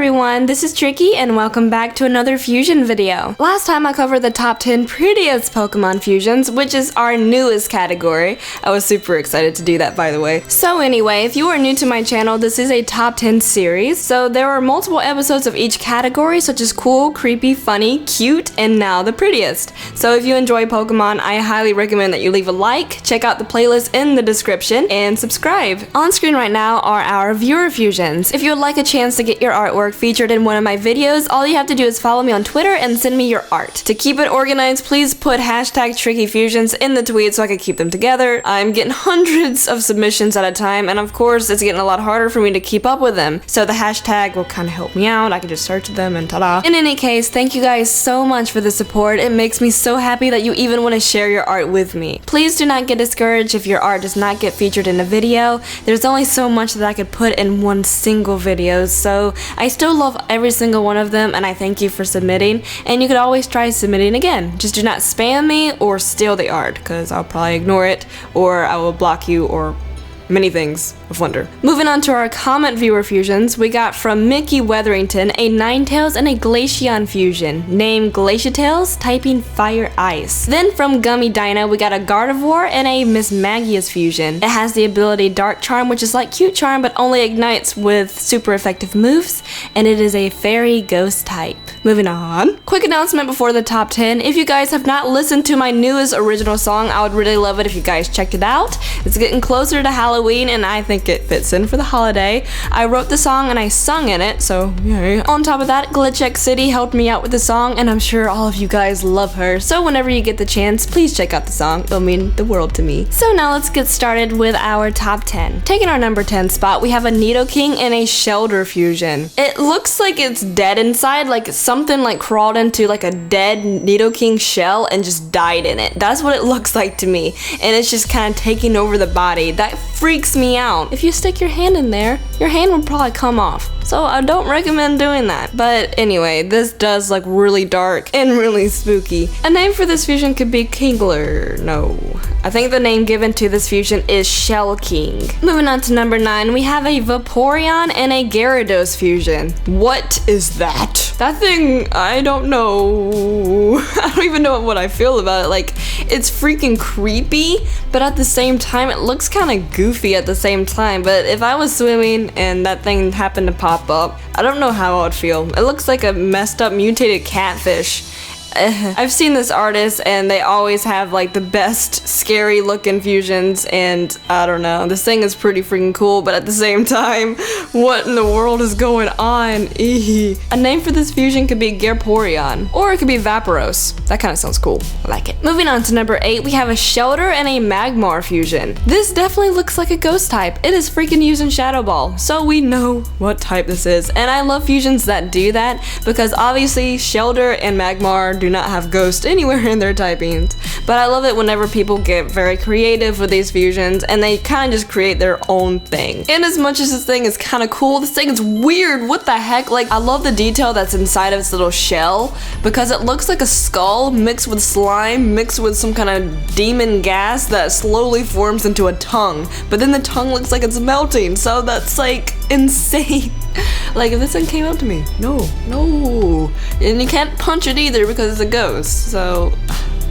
everyone, this is Tricky and welcome back to another fusion video. Last time I covered the top 10 prettiest Pokemon fusions, which is our newest category. I was super excited to do that, by the way. So anyway, if you are new to my channel, this is a top 10 series. So there are multiple episodes of each category, such as cool, creepy, funny, cute, and now the prettiest. So if you enjoy Pokemon, I highly recommend that you leave a like, check out the playlist in the description, and subscribe. On screen right now are our viewer fusions. If you would like a chance to get your artwork featured in one of my videos, all you have to do is follow me on Twitter and send me your art. To keep it organized, please put hashtag TrickyFusions in the tweet so I can keep them together. I'm getting hundreds of submissions at a time, and of course it's getting a lot harder for me to keep up with them. So the hashtag will kind of help me out. I can just search them and ta-da. In any case, thank you guys so much for the support. It makes me so happy that you even want to share your art with me. Please do not get discouraged if your art does not get featured in a video. There's only so much that I could put in one single video, so I still love every single one of them, and I thank you for submitting. And you could always try submitting again. Just do not spam me or steal the art, because I'll probably ignore it, or I will block you, or many things of wonder. Moving on to our comment viewer fusions, we got from Mickey Weatherington a Ninetales and a Glaceon fusion, named Glaciatails, typing Fire Ice. Then from Gummy Dino, we got a Gardevoir and a Miss Magius fusion. It has the ability Dark Charm, which is like Cute Charm, but only ignites with super effective moves, and it is a Fairy Ghost type. Moving on. Quick announcement before the top 10. If you guys have not listened to my newest original song, I would really love it if you guys checked it out. It's getting closer to Halloween, and I think it fits in for the holiday. I wrote the song and I sung in it, so yay. On top of that, Glitch City helped me out with the song, and I'm sure all of you guys love her. So whenever you get the chance, please check out the song. It'll mean the world to me. So now let's get started with our top 10. Taking our number 10 spot, we have a Nidoking and a Shellder fusion. It looks like it's dead inside, like something like crawled into like a dead Nidoking shell and just died in it. That's what it looks like to me, and it's just kind of taking over the body. That freaks me out. If you stick your hand in there, your hand will probably come off. So I don't recommend doing that. But anyway, this does look really dark and really spooky. A name for this fusion could be Kingler. No. I think the name given to this fusion is Shell King. Moving on to number 9, we have a Vaporeon and a Gyarados fusion. What is that? That thing, I don't know. I don't even know what I feel about it. Like, it's freaking creepy, but at the same time, it looks kind of goofy at the same time. But if I was swimming and that thing happened to pop up, I don't know how I would feel. It looks like a messed up mutated catfish. I've seen this artist and they always have like the best scary looking fusions, and I don't know, this thing is pretty freaking cool, but at the same time, what in the world is going on? Eehee. A name for this fusion could be Gerporeon, or it could be Vaporos. That kind of sounds cool. I like it. Moving on to number 8, we have a Shellder and a Magmar fusion. This definitely looks like a ghost type. It is freaking using Shadow Ball, so we know what type this is. And I love fusions that do that, because obviously Shellder and Magmar do not have ghost anywhere in their typings, but I love it whenever people get very creative with these fusions and they kind of just create their own thing. And as much as this thing is kind of cool, this thing is weird. What the heck? Like, I love the detail that's inside of its little shell, because it looks like a skull mixed with slime, mixed with some kind of demon gas that slowly forms into a tongue, but then the tongue looks like it's melting, so that's like insane. Like, if this thing came up to me, no. And you can't punch it either because it's a ghost, so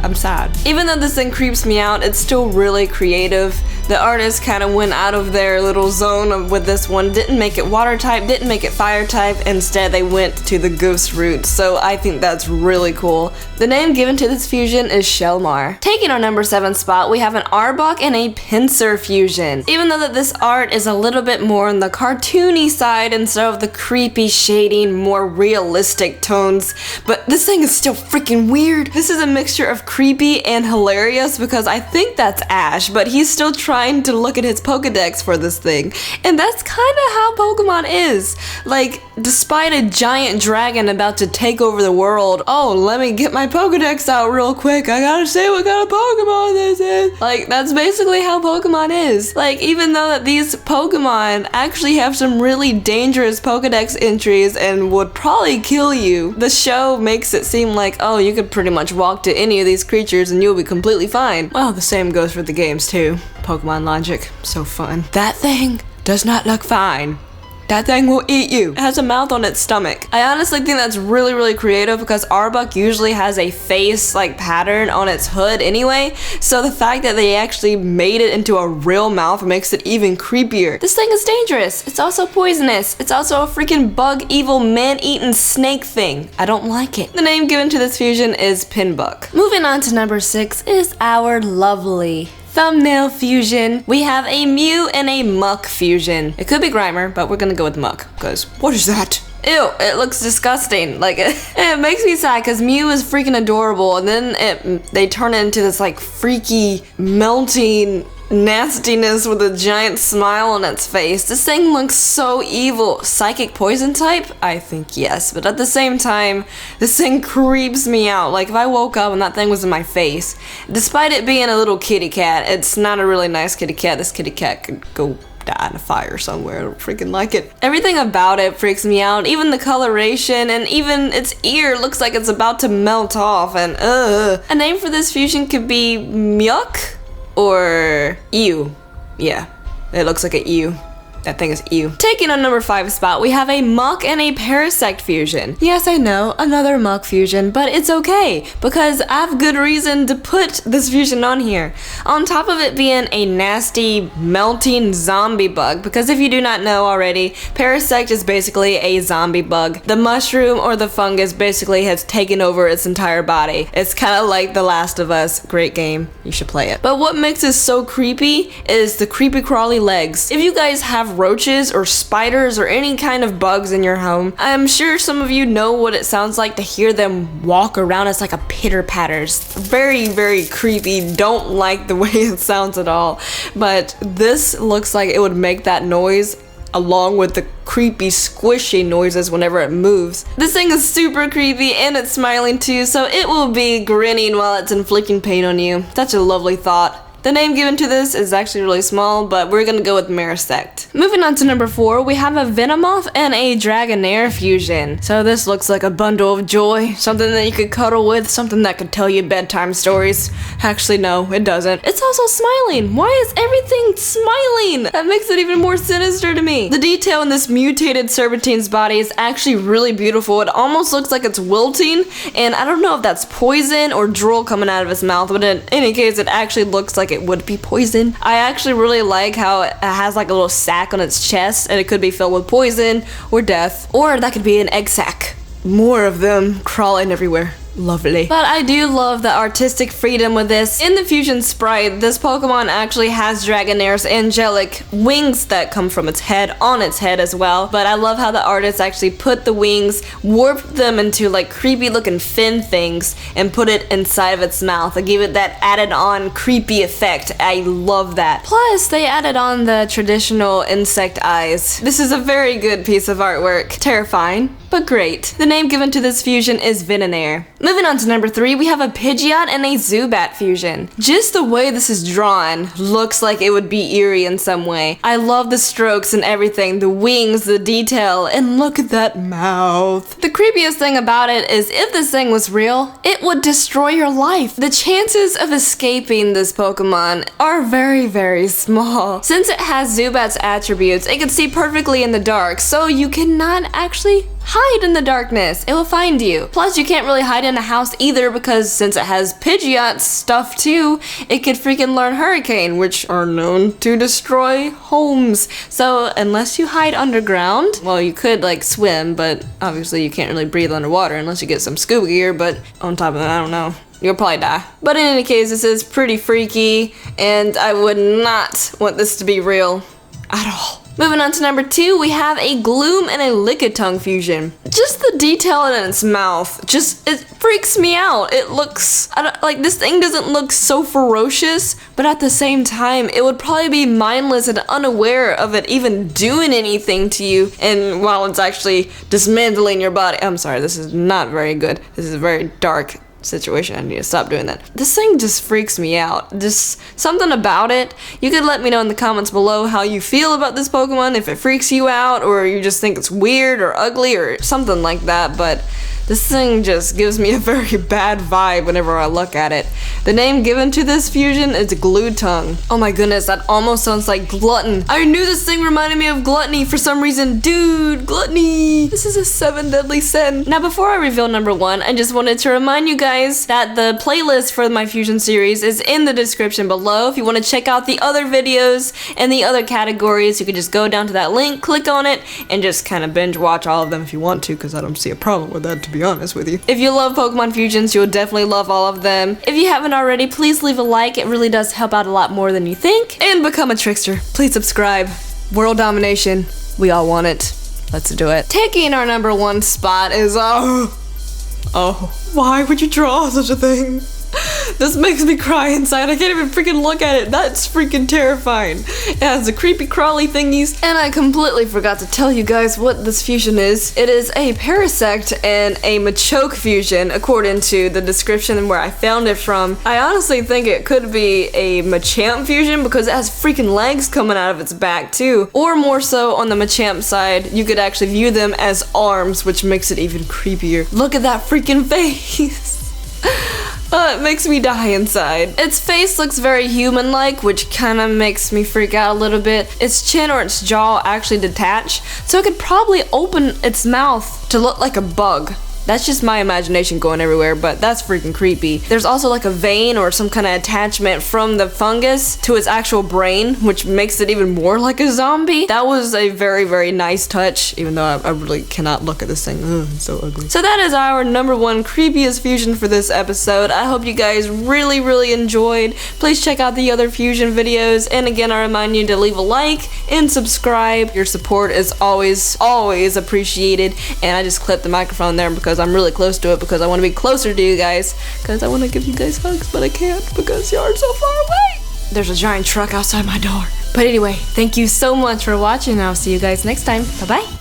I'm sad. Even though this thing creeps me out, it's still really creative. The artist kind of went out of their little zone with this one, didn't make it water type, didn't make it fire type, instead they went to the ghost route, so I think that's really cool. The name given to this fusion is Shelmar. Taking our number 7 spot, we have an Arbok and a Pinsir fusion. Even though that this art is a little bit more on the cartoony side instead of the creepy shading, more realistic tones, but this thing is still freaking weird. This is a mixture of creepy and hilarious, because I think that's Ash, but he's still trying to look at his Pokedex for this thing. And that's kind of how Pokemon is. Like, despite a giant dragon about to take over the world, oh, let me get my Pokedex out real quick. I gotta say what kind of Pokemon this is. Like, that's basically how Pokemon is. Like, even though that these Pokemon actually have some really dangerous Pokedex entries and would probably kill you, the show makes it seem like, oh, you could pretty much walk to any of these creatures and you'll be completely fine. Well, the same goes for the games too. Pokemon logic, so fun. That thing does not look fine. that thing will eat you. It has a mouth on its stomach. I honestly think that's really, really creative because Arbok usually has a face like pattern on its hood anyway. So the fact that they actually made it into a real mouth makes it even creepier. This thing is dangerous. It's also poisonous. It's also a freaking bug evil man-eating snake thing. I don't like it. The name given to this fusion is Pinbuck. Moving on to number 6 is our lovely thumbnail fusion. We have a Mew and a Muck fusion. It could be Grimer, but we're gonna go with Muck, because what is that? Ew, it looks disgusting. Like, it makes me sad because Mew is freaking adorable, and then they turn it into this like freaky, melting nastiness with a giant smile on its face. This thing looks so evil. Psychic poison type? I think yes, but at the same time, this thing creeps me out. Like if I woke up and that thing was in my face, despite it being a little kitty cat, it's not a really nice kitty cat. This kitty cat could go die in a fire somewhere. I don't freaking like it. Everything about it freaks me out. Even the coloration and even its ear looks like it's about to melt off, and A name for this fusion could be Muck or Ew. Yeah, it looks like a Ew. That thing is ew. Taking on number 5 spot, we have a Muck and a Parasect fusion. Yes, I know, another Muck fusion, but it's okay, because I have good reason to put this fusion on here. On top of it being a nasty, melting zombie bug, because if you do not know already, Parasect is basically a zombie bug. The mushroom or the fungus basically has taken over its entire body. It's kind of like The Last of Us. Great game. You should play it. But what makes it so creepy is the creepy crawly legs. If you guys have roaches or spiders or any kind of bugs in your home, I'm sure some of you know what it sounds like to hear them walk around. It's like a pitter patters. Very, very creepy. Don't like the way it sounds at all. But this looks like it would make that noise along with the creepy squishy noises whenever it moves. This thing is super creepy and it's smiling too, so it will be grinning while it's inflicting pain on you. Such a lovely thought. The name given to this is actually really small, but we're gonna go with Marasect. Moving on to number 4, we have a Venomoth and a Dragonair fusion. So this looks like a bundle of joy, something that you could cuddle with, something that could tell you bedtime stories. Actually, no, it doesn't. It's also smiling. Why is everything smiling? That makes it even more sinister to me. The detail in this mutated Serpentine's body is actually really beautiful. It almost looks like it's wilting, and I don't know if that's poison or drool coming out of its mouth, but in any case, it actually looks like it would be poison. I actually really like how it has like a little sack on its chest, and it could be filled with poison or death, or that could be an egg sack. More of them crawling everywhere. Lovely. But I do love the artistic freedom with this. In the fusion sprite, this Pokemon actually has Dragonair's angelic wings that come from its head on its head as well. But I love how the artist actually put the wings, warped them into like creepy looking fin things, and put it inside of its mouth. They gave it that added on creepy effect. I love that. Plus, they added on the traditional insect eyes. This is a very good piece of artwork. Terrifying, but great. The name given to this fusion is Venonare. Moving on to number 3, we have a Pidgeot and a Zubat fusion. Just the way this is drawn looks like it would be eerie in some way. I love the strokes and everything, the wings, the detail, and look at that mouth. The creepiest thing about it is if this thing was real, it would destroy your life. The chances of escaping this Pokemon are very, very small. Since it has Zubat's attributes, it can see perfectly in the dark, so you cannot actually hide in the darkness. It will find you. Plus, you can't really hide in a house either because since it has Pidgeot stuff too, it could freaking learn Hurricane, which are known to destroy homes. So unless you hide underground, well, you could like swim, but obviously you can't really breathe underwater unless you get some scuba gear, but on top of that, I don't know. You'll probably die. But in any case, this is pretty freaky, and I would not want this to be real at all. Moving on to number 2, we have a Gloom and a Lickitung fusion. Just the detail in its mouth, it freaks me out. It looks, like this thing doesn't look so ferocious, but at the same time, it would probably be mindless and unaware of it even doing anything to you, and while it's actually dismantling your body. I'm sorry, this is not very good. This is very dark situation. I need to stop doing that. This thing just freaks me out. Just something about it. You could let me know in the comments below how you feel about this Pokemon, if it freaks you out or you just think it's weird or ugly or something like that, but This thing just gives me a very bad vibe whenever I look at it. The name given to this fusion is Glue Tongue. Oh my goodness, that almost sounds like glutton. I knew this thing reminded me of gluttony for some reason. Dude, gluttony. This is a 7 deadly sin. Now before I reveal number 1, I just wanted to remind you guys that the playlist for my fusion series is in the description below. If you want to check out the other videos and the other categories, you can just go down to that link, click on it, and just kind of binge watch all of them if you want to, because I don't see a problem with that, to be honest with you. If you love Pokemon Fusions, you'll definitely love all of them. If you haven't already, please leave a like. It really does help out a lot more than you think. And become a trickster. Please subscribe. World domination. We all want it. Let's do it. Taking our number 1 spot is, why would you draw such a thing? This makes me cry inside. I can't even freaking look at it. That's freaking terrifying. It has the creepy crawly thingies. And I completely forgot to tell you guys what this fusion is. It is a Parasect and a Machoke fusion, according to the description where I found it from. I honestly think it could be a Machamp fusion because it has freaking legs coming out of its back too. Or more so on the Machamp side, you could actually view them as arms, which makes it even creepier. Look at that freaking face. It makes me die inside. Its face looks very human-like, which kind of makes me freak out a little bit. Its chin or its jaw actually detach, so it could probably open its mouth to look like a bug. That's just my imagination going everywhere, but that's freaking creepy. There's also like a vein or some kind of attachment from the fungus to its actual brain, which makes it even more like a zombie. That was a very, very nice touch, even though I really cannot look at this thing. Ugh, it's so ugly. So that is our number 1 creepiest fusion for this episode. I hope you guys really, really enjoyed. Please check out the other fusion videos, and again, I remind you to leave a like and subscribe. Your support is always, always appreciated, and I just clipped the microphone there because I'm really close to it because I want to be closer to you guys because I want to give you guys hugs, but I can't because you are so far away. There's a giant truck outside my door. But anyway, thank you so much for watching. I'll see you guys next time. Bye-bye.